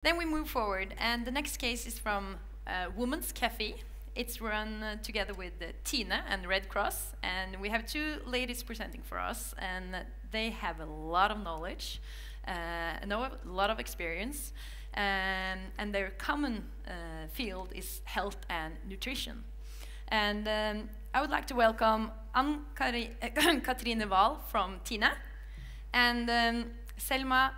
Then we move forward, and the next case is from Women's Cafe. It's run together with Tine and Red Cross, and we have two ladies presenting for us, and they have a lot of knowledge, a lot of experience, and their common field is health and nutrition. And I would like to welcome Katrine Wahl from Tine, and Selma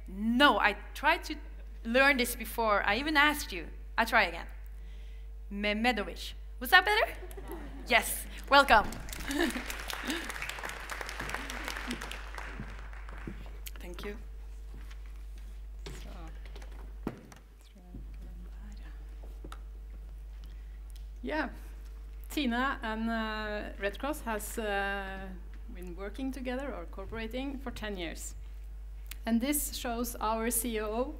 No, I tried to learn this before. I even asked you. I'll try again. Mehmedovic. Was that better? Yes. Welcome. Thank you. Yeah, Tine and Red Cross has been working together or cooperating for 10 years. And this shows our CEO,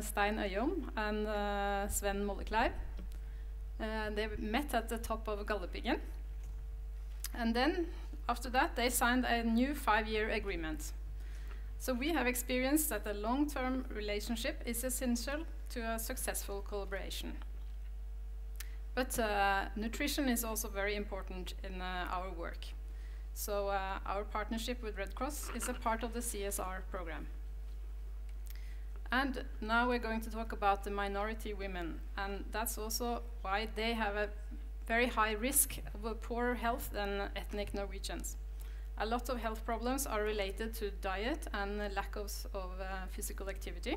Stein Lise and Sven Mollekleiv. They met at the top of Galdhøpiggen. And then, after that, they signed a new 5-year agreement. So we have experienced that a long-term relationship is essential to a successful collaboration. But nutrition is also very important in our work. So our partnership with Red Cross is a part of the CSR program. And now we're going to talk about the minority women, and that's also why they have a very high risk of poorer health than ethnic Norwegians. A lot of health problems are related to diet and lack of physical activity.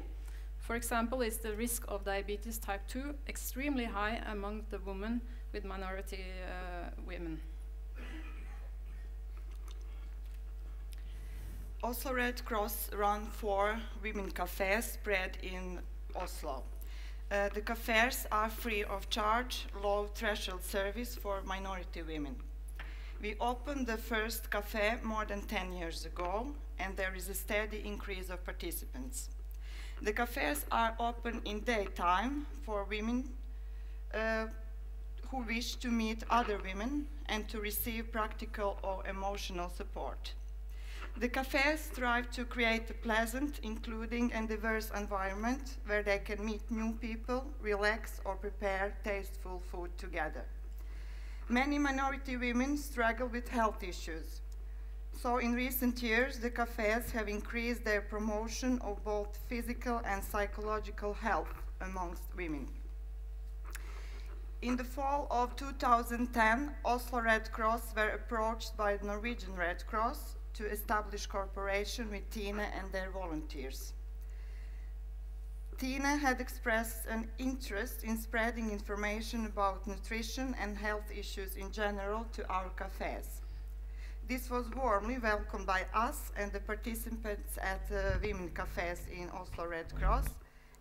For example, is the risk of diabetes type 2 extremely high among the women with minority women. Also, Red Cross run 4 women cafes spread in Oslo. The cafes are free of charge, low threshold service for minority women. We opened the first cafe more than 10 years ago, and there is a steady increase of participants. The cafes are open in daytime for women who wish to meet other women and to receive practical or emotional support. The cafes strive to create a pleasant, including and diverse environment where they can meet new people, relax, or prepare tasteful food together. Many minority women struggle with health issues. So in recent years, the cafes have increased their promotion of both physical and psychological health amongst women. In the fall of 2010, Oslo Red Cross were approached by the Norwegian Red Cross to establish cooperation with Tine and their volunteers. Tine had expressed an interest in spreading information about nutrition and health issues in general to our cafes. This was warmly welcomed by us and the participants at the women cafes in Oslo Red Cross,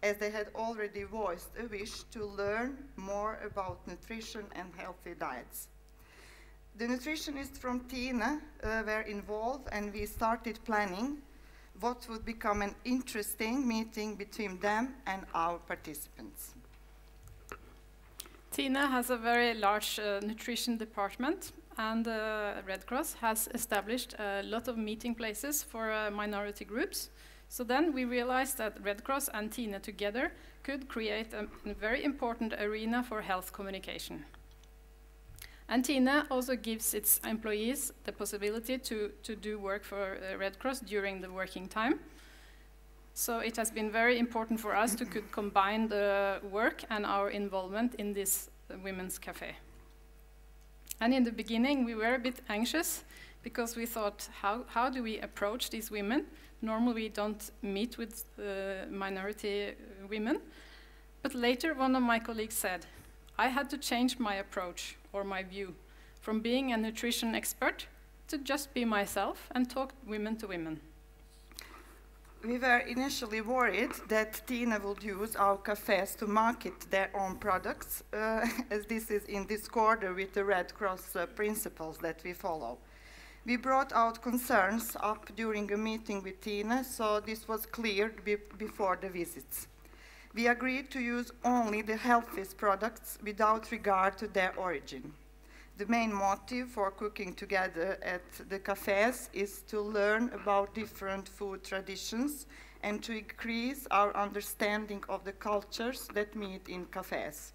as they had already voiced a wish to learn more about nutrition and healthy diets. The nutritionists from Tine were involved, and we started planning what would become an interesting meeting between them and our participants. Tine has a very large nutrition department, and Red Cross has established a lot of meeting places for minority groups. So then we realized that Red Cross and Tine together could create a very important arena for health communication. And Tine also gives its employees the possibility to do work for Red Cross during the working time. So it has been very important for us to could combine the work and our involvement in this women's cafe. And in the beginning, we were a bit anxious because we thought, how do we approach these women? Normally, we don't meet with minority women. But later, one of my colleagues said, I had to change my approach or my view from being a nutrition expert to just be myself and talk women to women. We were initially worried that Tine would use our cafes to market their own products, as this is in discord with the Red Cross principles that we follow. We brought out concerns up during a meeting with Tine, so this was cleared before the visits. We agreed to use only the healthiest products without regard to their origin. The main motive for cooking together at the cafes is to learn about different food traditions and to increase our understanding of the cultures that meet in cafes.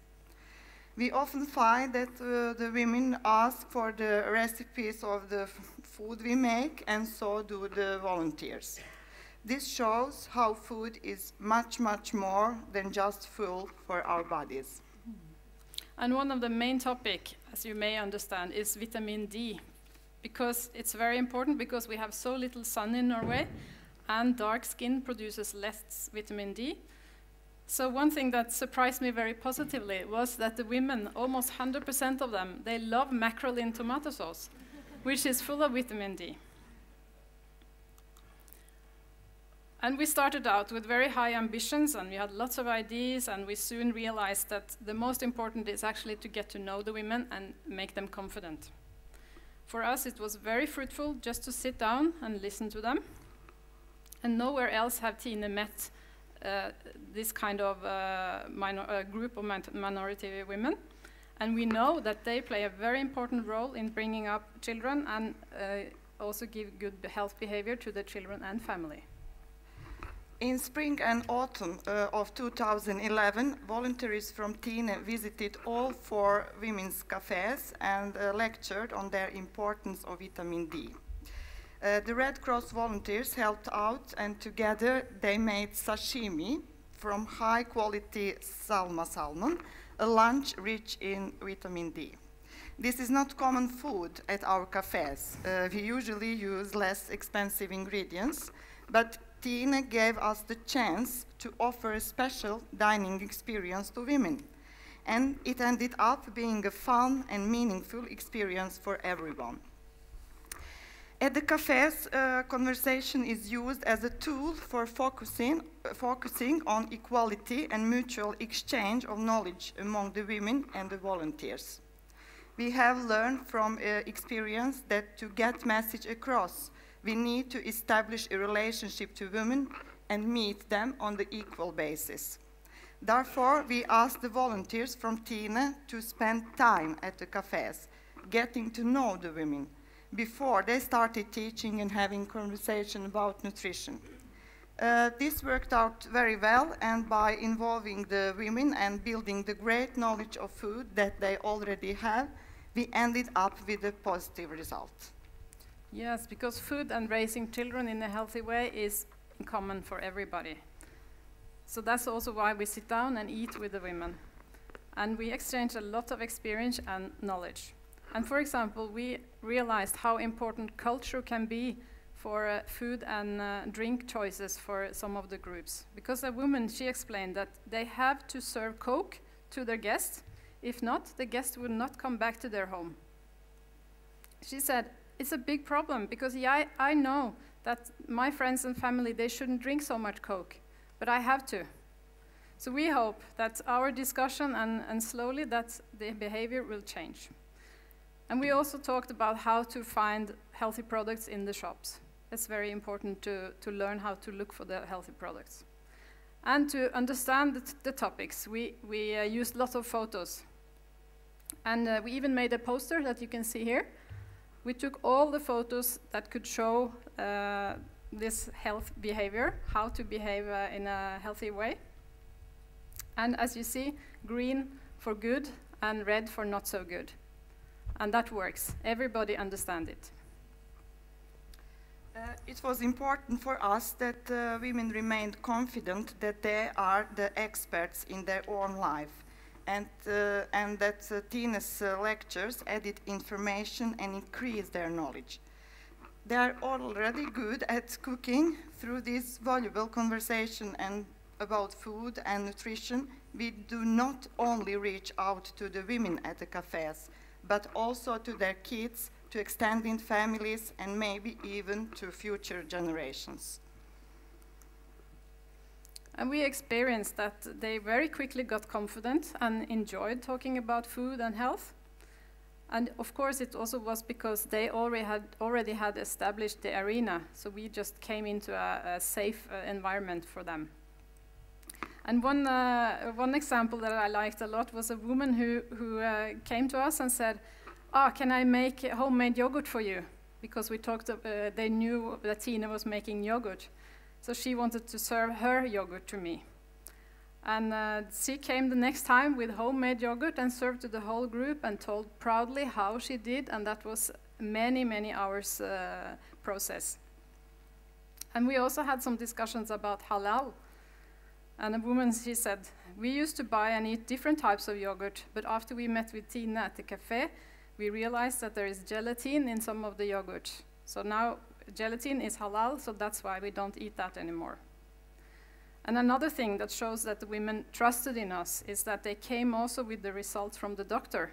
We often find that the women ask for the recipes of the food we make, and so do the volunteers. This shows how food is much, much more than just fuel for our bodies. And one of the main topics, as you may understand, is vitamin D, because it's very important because we have so little sun in Norway, and dark skin produces less vitamin D. So one thing that surprised me very positively was that the women, almost 100% of them, they love mackerel in tomato sauce, which is full of vitamin D. And we started out with very high ambitions, and we had lots of ideas, and we soon realized that the most important is actually to get to know the women and make them confident. For us, it was very fruitful just to sit down and listen to them. And nowhere else have Tine met this kind of group of minority women. And we know that they play a very important role in bringing up children and also give good health behavior to the children and family. In spring and autumn of 2011, volunteers from Tine visited all 4 women's cafes and lectured on their importance of vitamin D. The Red Cross volunteers helped out, and together they made sashimi from high-quality Selma salmon, a lunch rich in vitamin D. This is not common food at our cafes. We usually use less expensive ingredients, but Tine gave us the chance to offer a special dining experience to women, and it ended up being a fun and meaningful experience for everyone. At the cafes, conversation is used as a tool for focusing on equality and mutual exchange of knowledge among the women and the volunteers. We have learned from experience that to get message across, we need to establish a relationship to women and meet them on the equal basis. Therefore, we asked the volunteers from Tine to spend time at the cafes, getting to know the women, before they started teaching and having conversation about nutrition. This worked out very well, and by involving the women and building the great knowledge of food that they already have, we ended up with a positive result. Yes, because food and raising children in a healthy way is in common for everybody. So that's also why we sit down and eat with the women. And we exchange a lot of experience and knowledge. And for example, we realized how important culture can be for food and drink choices for some of the groups. Because a woman, she explained that they have to serve Coke to their guests. If not, the guests would not come back to their home. She said, it's a big problem because I know that my friends and family, they shouldn't drink so much Coke, but I have to. So we hope that our discussion and slowly that the behavior will change. And we also talked about how to find healthy products in the shops. It's very important to learn how to look for the healthy products. And to understand the topics, we used lots of photos. And we even made a poster that you can see here. We took all the photos that could show this health behavior, how to behave in a healthy way. And as you see, green for good and red for not so good. And that works. Everybody understands it. It was important for us that women remained confident that they are the experts in their own life, and that Tine's lectures added information and increased their knowledge. They are already good at cooking. Through this valuable conversation and about food and nutrition, we do not only reach out to the women at the cafes, but also to their kids, to extended families, and maybe even to future generations. And we experienced that they very quickly got confident and enjoyed talking about food and health. And of course, it also was because they already had established the arena, so we just came into a safe environment for them. And one example that I liked a lot was a woman who came to us and said, can I make homemade yogurt for you? Because we talked, they knew that Tine was making yogurt. So she wanted to serve her yogurt to me. And she came the next time with homemade yogurt and served to the whole group and told proudly how she did, and that was many, many hours process. And we also had some discussions about halal. And a woman, she said, we used to buy and eat different types of yogurt, but after we met with Tine at the cafe, we realized that there is gelatin in some of the yogurt. So now gelatin is halal, so that's why we don't eat that anymore. And another thing that shows that the women trusted in us is that they came also with the results from the doctor.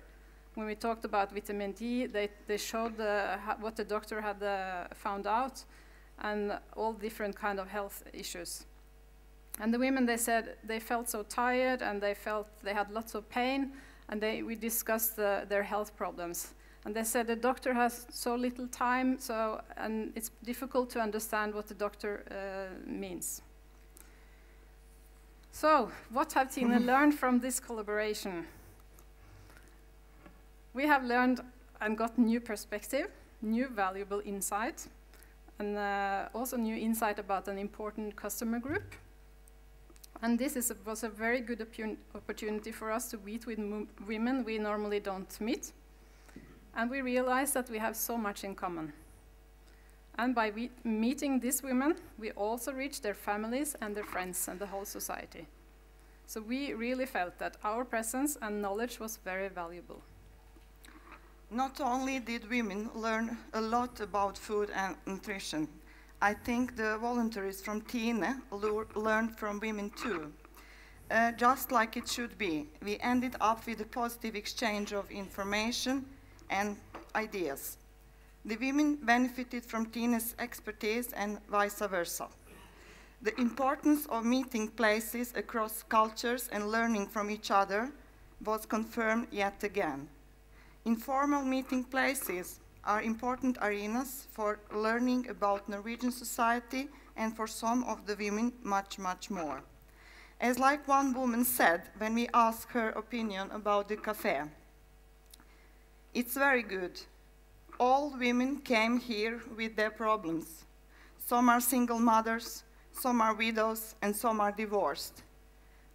When we talked about vitamin D, they showed what the doctor had found out and all different kind of health issues. And the women, they said they felt so tired and they felt they had lots of pain, and we discussed their health problems. And they said the doctor has so little time, and it's difficult to understand what the doctor means. So, what have Tine learned from this collaboration? We have learned and got new perspective, new valuable insight, and also new insight about an important customer group. And this was a very good opportunity for us to meet with women we normally don't meet. And we realized that we have so much in common. And by meeting these women, we also reached their families and their friends and the whole society. So we really felt that our presence and knowledge was very valuable. Not only did women learn a lot about food and nutrition, I think the volunteers from Tine learned from women too. Just like it should be, we ended up with a positive exchange of information and ideas. The women benefited from Tine's expertise and vice versa. The importance of meeting places across cultures and learning from each other was confirmed yet again. Informal meeting places are important arenas for learning about Norwegian society, and for some of the women, much, much more. As like one woman said when we asked her opinion about the cafe, it's very good. All women came here with their problems. Some are single mothers, some are widows, and some are divorced.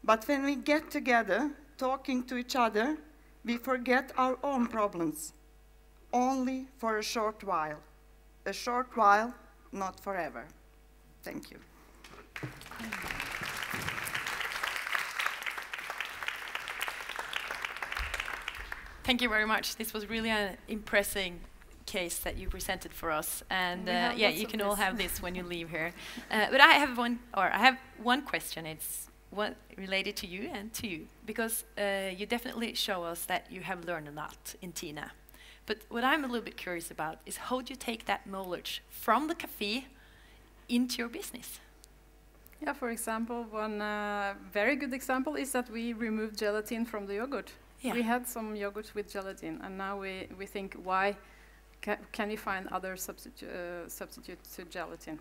But when we get together, talking to each other, we forget our own problems. Only for a short while. A short while, not forever. Thank you. Thank you very much. This was really an impressive case that you presented for us, and yeah, you can all have this when you leave here. But I have one question. It's related to you and to you, because you definitely show us that you have learned a lot in Tine. But what I'm a little bit curious about is how do you take that knowledge from the cafe into your business? Yeah, for example, one very good example is that we removed gelatin from the yogurt. Yeah. We had some yogurt with gelatin, and now we think, why can we find other substitutes to gelatin?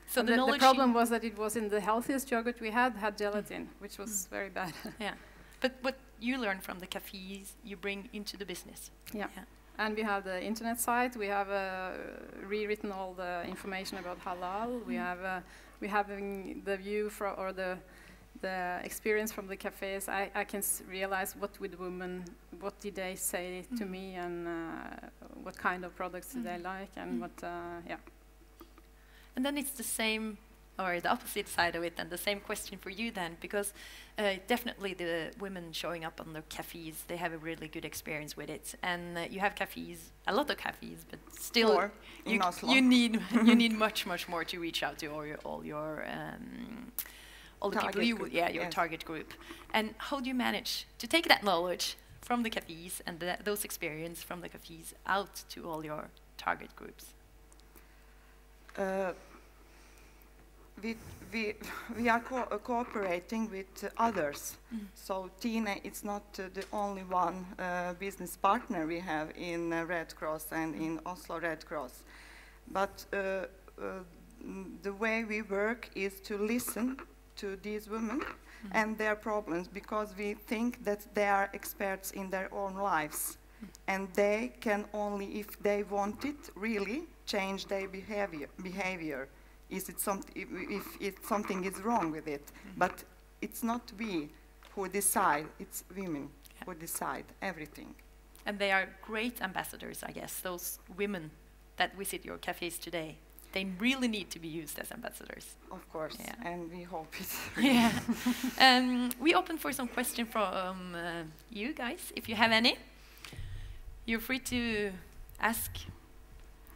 So the problem was that it was in the healthiest yogurt we had gelatin, which was very bad. Yeah, but what you learn from the cafes, you bring into the business. Yeah. And we have the internet site. We have rewritten all the information about halal. We have having the view or the experience from the cafes. I can realize what with women, what did they say to me, and what kind of products do they like, and what yeah. And then it's the same, or the opposite side of it, and the same question for you then, because definitely the women showing up on the cafes, they have a really good experience with it, and you have cafes, a lot of cafes, but still you need much more to reach out to all your people, your target group. And how do you manage to take that knowledge from the cafes and those experience from the cafes out to all your target groups? We are cooperating with others. So Tine is not the only one business partner we have in Red Cross and in Oslo Red Cross. But the way we work is to listen to these women and their problems, because we think that they are experts in their own lives. And they can only, if they want it, really change their behavior. if something is wrong with it. But it's not we who decide, it's women who decide everything. And they are great ambassadors, I guess, those women that visit your cafes today. They really need to be used as ambassadors. Of course, and we hope it's... We open for some questions from you guys, if you have any. You're free to ask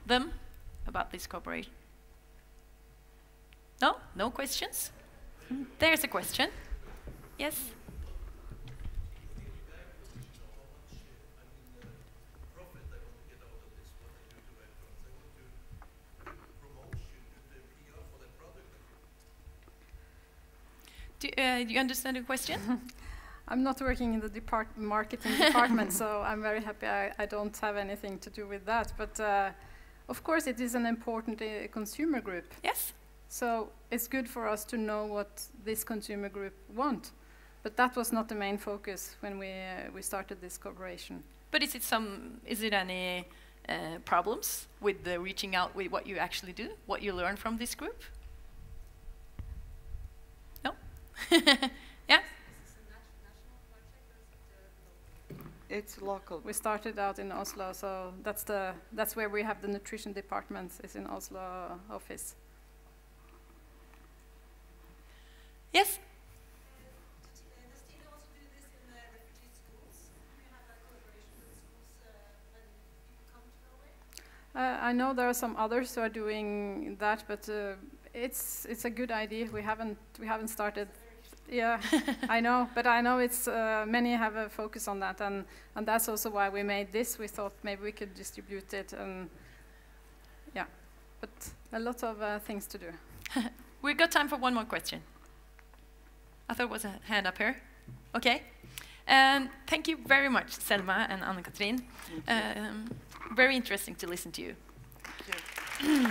them about this cooperation. No? No questions? There's a question. Yes? Do you understand the question? I'm not working in the marketing department, so I'm very happy I don't have anything to do with that. But of course, it is an important consumer group. Yes. So it's good for us to know what this consumer group want. But that was not the main focus when we started this cooperation. But is it any problems with reaching out with what you actually do, what you learn from this group? No? Yeah? It's local. We started out in Oslo, so that's where we have the nutrition department, is in Oslo office. Yes? Does Tine also do this in refugee schools? Do you have a collaboration with schools when people come to Norway? I know there are some others who are doing that, but it's a good idea. We haven't started. Yeah, I know, but I know it's many have a focus on that, and that's also why we made this. We thought maybe we could distribute it, and yeah, but a lot of things to do. We've got time for one more question. I thought it was a hand up here. Okay. Thank you very much, Selma and Anne-Katrine. Very interesting to listen to you. Thank you.